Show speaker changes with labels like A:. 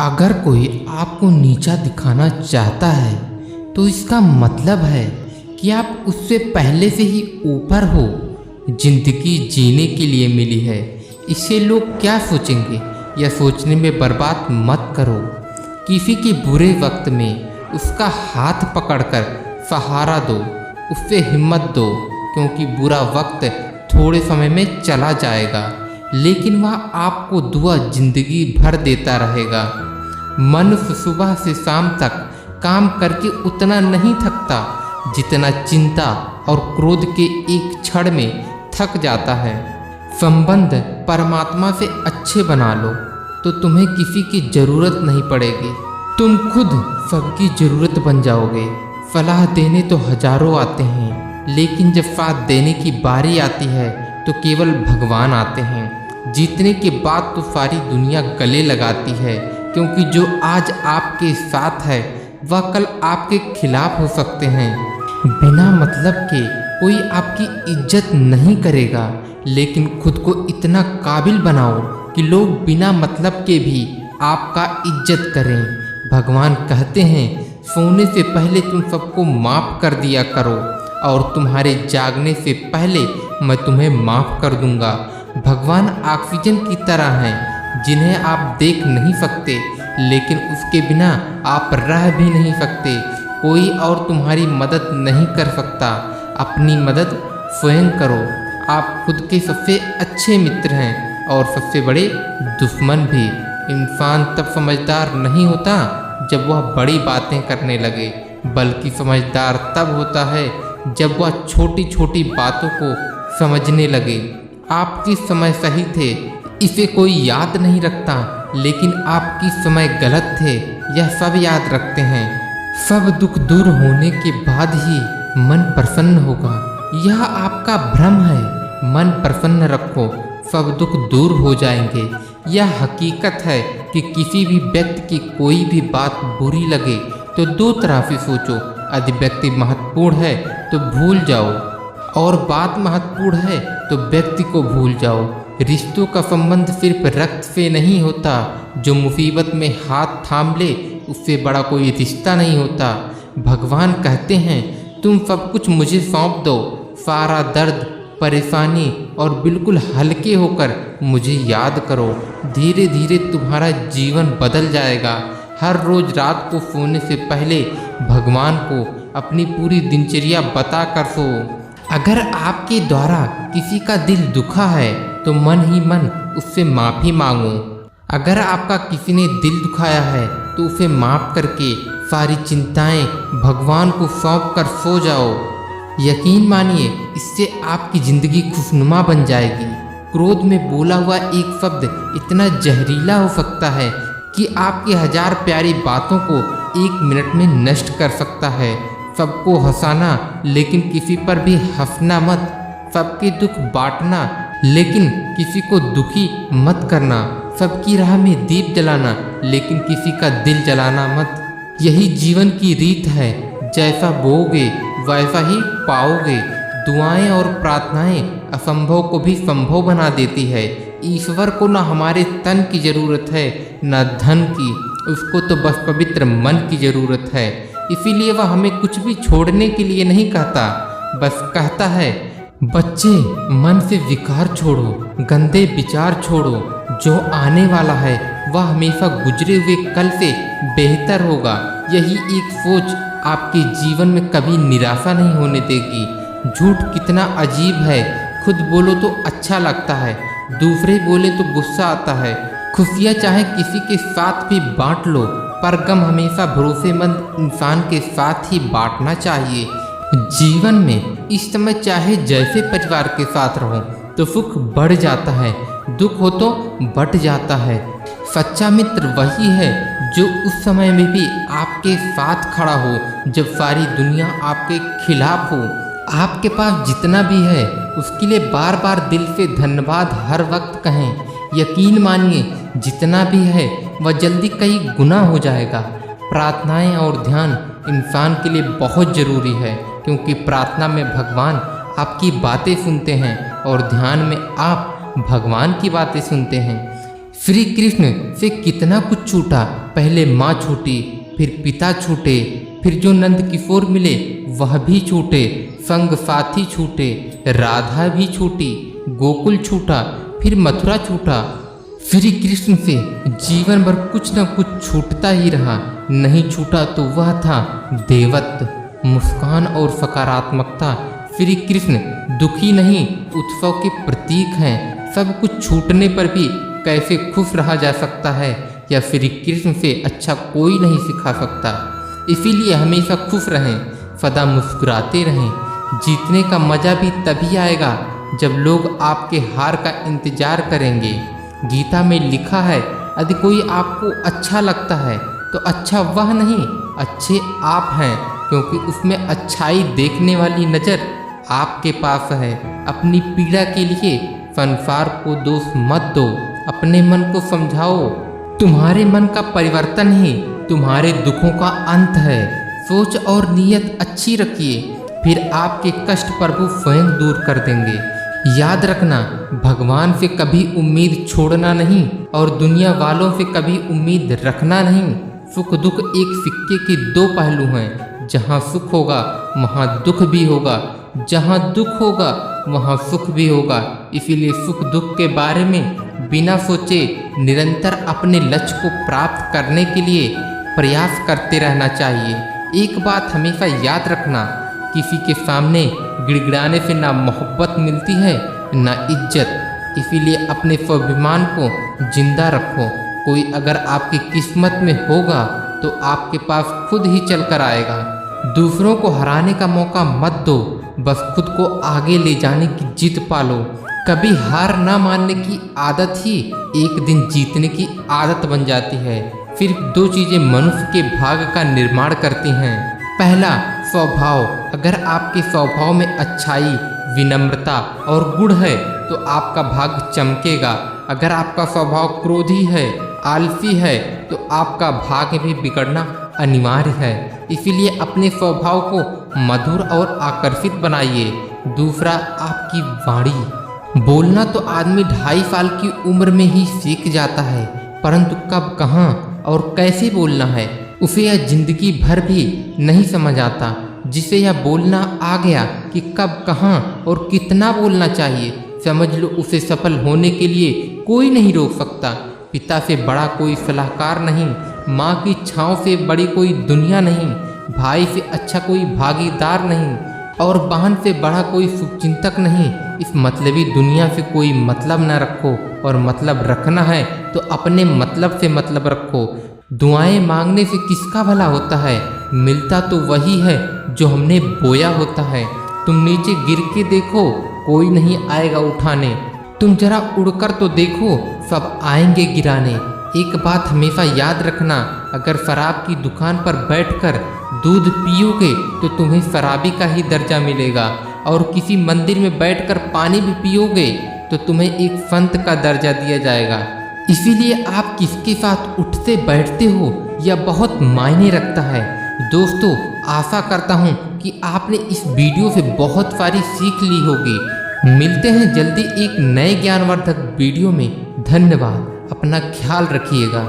A: अगर कोई आपको नीचा दिखाना चाहता है तो इसका मतलब है कि आप उससे पहले से ही ऊपर हो। जिंदगी जीने के लिए मिली है, इसे लोग क्या सोचेंगे यह सोचने में बर्बाद मत करो। किसी के बुरे वक्त में उसका हाथ पकड़कर सहारा दो, उससे हिम्मत दो, क्योंकि बुरा वक्त थोड़े समय में चला जाएगा लेकिन वह आपको दुआ जिंदगी भर देता रहेगा। मनुष्य सुबह से शाम तक काम करके उतना नहीं थकता जितना चिंता और क्रोध के एक क्षण में थक जाता है। संबंध परमात्मा से अच्छे बना लो तो तुम्हें किसी की जरूरत नहीं पड़ेगी, तुम खुद सबकी जरूरत बन जाओगे। सलाह देने तो हजारों आते हैं लेकिन जब साथ देने की बारी आती है तो केवल भगवान आते हैं। जीतने के बाद तो सारी दुनिया गले लगाती है, क्योंकि जो आज आपके साथ है वह कल आपके खिलाफ हो सकते हैं। बिना मतलब के कोई आपकी इज्जत नहीं करेगा, लेकिन खुद को इतना काबिल बनाओ कि लोग बिना मतलब के भी आपका इज्जत करें। भगवान कहते हैं सोने से पहले तुम सबको माफ़ कर दिया करो और तुम्हारे जागने से पहले मैं तुम्हें माफ़ कर दूंगा। भगवान ऑक्सीजन की तरह हैं जिन्हें आप देख नहीं सकते, लेकिन उसके बिना आप रह भी नहीं सकते। कोई और तुम्हारी मदद नहीं कर सकता, अपनी मदद स्वयं करो। आप खुद के सबसे अच्छे मित्र हैं और सबसे बड़े दुश्मन भी। इंसान तब समझदार नहीं होता जब वह बड़ी बातें करने लगे, बल्कि समझदार तब होता है जब वह छोटी छोटी बातों को समझने लगे। आपके समय सही थे, इसे कोई याद नहीं रखता, लेकिन आपकी समय गलत थे यह सब याद रखते हैं। सब दुख दूर होने के बाद ही मन प्रसन्न होगा, यह आपका भ्रम है। मन प्रसन्न रखो, सब दुख दूर हो जाएंगे। यह हकीकत है कि किसी भी व्यक्ति की कोई भी बात बुरी लगे तो दो तरह से सोचो। यदि व्यक्ति महत्वपूर्ण है तो भूल जाओ, और बात महत्वपूर्ण है तो व्यक्ति को भूल जाओ। रिश्तों का संबंध सिर्फ रक्त से नहीं होता, जो मुसीबत में हाथ थाम ले उससे बड़ा कोई रिश्ता नहीं होता। भगवान कहते हैं तुम सब कुछ मुझे सौंप दो, सारा दर्द परेशानी, और बिल्कुल हल्के होकर मुझे याद करो। धीरे धीरे तुम्हारा जीवन बदल जाएगा। हर रोज रात को सोने से पहले भगवान को अपनी पूरी दिनचर्या बता कर सो। अगर आपके द्वारा किसी का दिल दुखा है तो मन ही मन उससे माफ़ी मांगो। अगर आपका किसी ने दिल दुखाया है तो उसे माफ़ करके सारी चिंताएं भगवान को सौंप कर सो जाओ। यकीन मानिए, इससे आपकी ज़िंदगी खुशनुमा बन जाएगी। क्रोध में बोला हुआ एक शब्द इतना जहरीला हो सकता है कि आपकी हजार प्यारी बातों को एक मिनट में नष्ट कर सकता है। सबको हंसाना लेकिन किसी पर भी हंसना मत। सबके दुख बांटना लेकिन किसी को दुखी मत करना। सबकी राह में दीप जलाना लेकिन किसी का दिल जलाना मत। यही जीवन की रीत है, जैसा बोओगे वैसा ही पाओगे। दुआएं और प्रार्थनाएं असंभव को भी संभव बना देती है। ईश्वर को न हमारे तन की जरूरत है न धन की, उसको तो बस पवित्र मन की जरूरत है। इसीलिए वह हमें कुछ भी छोड़ने के लिए नहीं कहता, बस कहता है बच्चे मन से विकार छोड़ो, गंदे विचार छोड़ो। जो आने वाला है वह हमेशा गुजरे हुए कल से बेहतर होगा। यही एक सोच आपके जीवन में कभी निराशा नहीं होने देगी। झूठ कितना अजीब है, खुद बोलो तो अच्छा लगता है, दूसरे बोले तो गुस्सा आता है। खुशियाँ चाहे किसी के साथ भी बांट लो, पर गम हमेशा भरोसेमंद इंसान के साथ ही बांटना चाहिए। जीवन में इस समय चाहे जैसे परिवार के साथ रहो तो सुख बढ़ जाता है, दुख हो तो बढ़ जाता है। सच्चा मित्र वही है जो उस समय में भी आपके साथ खड़ा हो जब सारी दुनिया आपके खिलाफ हो। आपके पास जितना भी है उसके लिए बार बार दिल से धन्यवाद हर वक्त कहें। यकीन मानिए, जितना भी है वह जल्दी कई गुना हो जाएगा। प्रार्थनाएं और ध्यान इंसान के लिए बहुत ज़रूरी है, क्योंकि प्रार्थना में भगवान आपकी बातें सुनते हैं और ध्यान में आप भगवान की बातें सुनते हैं। श्री कृष्ण से कितना कुछ छूटा। पहले माँ छूटी, फिर पिता छूटे, फिर जो नंद किशोर मिले वह भी छूटे, संग साथी छूटे, राधा भी छूटी, गोकुल छूटा, फिर मथुरा छूटा। श्री कृष्ण से जीवन भर कुछ न कुछ छूटता ही रहा। नहीं छूटा तो वह था देवत्व, मुस्कान और सकारात्मकता। श्री कृष्ण दुखी नहीं, उत्सव के प्रतीक हैं। सब कुछ छूटने पर भी कैसे खुश रहा जा सकता है, या श्री कृष्ण से अच्छा कोई नहीं सिखा सकता। इसीलिए हमेशा खुश रहें, सदा मुस्कुराते रहें। जीतने का मजा भी तभी आएगा जब लोग आपके हार का इंतजार करेंगे। गीता में लिखा है, यदि कोई आपको अच्छा लगता है तो अच्छा वह नहीं, अच्छे आप हैं, क्योंकि उसमें अच्छाई देखने वाली नज़र आपके पास है। अपनी पीड़ा के लिए संसार को दोष मत दो, अपने मन को समझाओ। तुम्हारे मन का परिवर्तन ही तुम्हारे दुखों का अंत है। सोच और नीयत अच्छी रखिए, फिर आपके कष्ट प्रभु स्वयं दूर कर देंगे। याद रखना, भगवान से कभी उम्मीद छोड़ना नहीं और दुनिया वालों से कभी उम्मीद रखना नहीं। सुख दुख एक सिक्के के दो पहलू हैं। जहाँ सुख होगा वहाँ दुख भी होगा, जहाँ दुख होगा वहाँ सुख भी होगा। इसीलिए सुख दुख के बारे में बिना सोचे निरंतर अपने लक्ष्य को प्राप्त करने के लिए प्रयास करते रहना चाहिए। एक बात हमेशा याद रखना, किसी के सामने गिड़गिड़ाने से ना मोहब्बत मिलती है ना इज्जत। इसीलिए अपने स्वाभिमान को जिंदा रखो। कोई अगर आपकी किस्मत में होगा तो आपके पास खुद ही चल कर आएगा। दूसरों को हराने का मौका मत दो, बस खुद को आगे ले जाने की जिद पालो। कभी हार ना मानने की आदत ही एक दिन जीतने की आदत बन जाती है। सिर्फ दो चीज़ें मनुष्य के भाग्य का निर्माण करती हैं। पहला, स्वभाव। अगर आपके स्वभाव में अच्छाई, विनम्रता और गुण है तो आपका भाग्य चमकेगा। अगर आपका स्वभाव क्रोधी है, आलसी है, तो आपका भाग्य भी बिगड़ना अनिवार्य है। इसीलिए अपने स्वभाव को मधुर और आकर्षित बनाइए। दूसरा, आपकी वाणी। बोलना तो आदमी 2.5 साल की उम्र में ही सीख जाता है, परंतु कब, कहाँ और कैसे बोलना है उसे यह जिंदगी भर भी नहीं समझ आता। जिसे यह बोलना आ गया कि कब, कहाँ और कितना बोलना चाहिए, समझ लो उसे सफल होने के लिए कोई नहीं रोक सकता। पिता से बड़ा कोई सलाहकार नहीं, माँ की छाँव से बड़ी कोई दुनिया नहीं, भाई से अच्छा कोई भागीदार नहीं और बहन से बड़ा कोई शुभचिंतक नहीं। इस मतलबी दुनिया से कोई मतलब न रखो, और मतलब रखना है तो अपने मतलब से मतलब रखो। दुआएं मांगने से किसका भला होता है? मिलता तो वही है जो हमने बोया होता है। तुम नीचे गिर के देखो, कोई नहीं आएगा उठाने। तुम जरा उड़कर तो देखो, सब आएंगे गिराने। एक बात हमेशा याद रखना, अगर शराब की दुकान पर बैठकर दूध पियोगे तो तुम्हें शराबी का ही दर्जा मिलेगा, और किसी मंदिर में बैठकर पानी भी पियोगे तो तुम्हें एक संत का दर्जा दिया जाएगा। इसीलिए आप किसके साथ उठते बैठते हो यह बहुत मायने रखता है। दोस्तों, आशा करता हूँ कि आपने इस वीडियो से बहुत सारी सीख ली होगी। मिलते हैं जल्दी एक नए ज्ञानवर्धक वीडियो में। धन्यवाद। अपना ख्याल रखिएगा।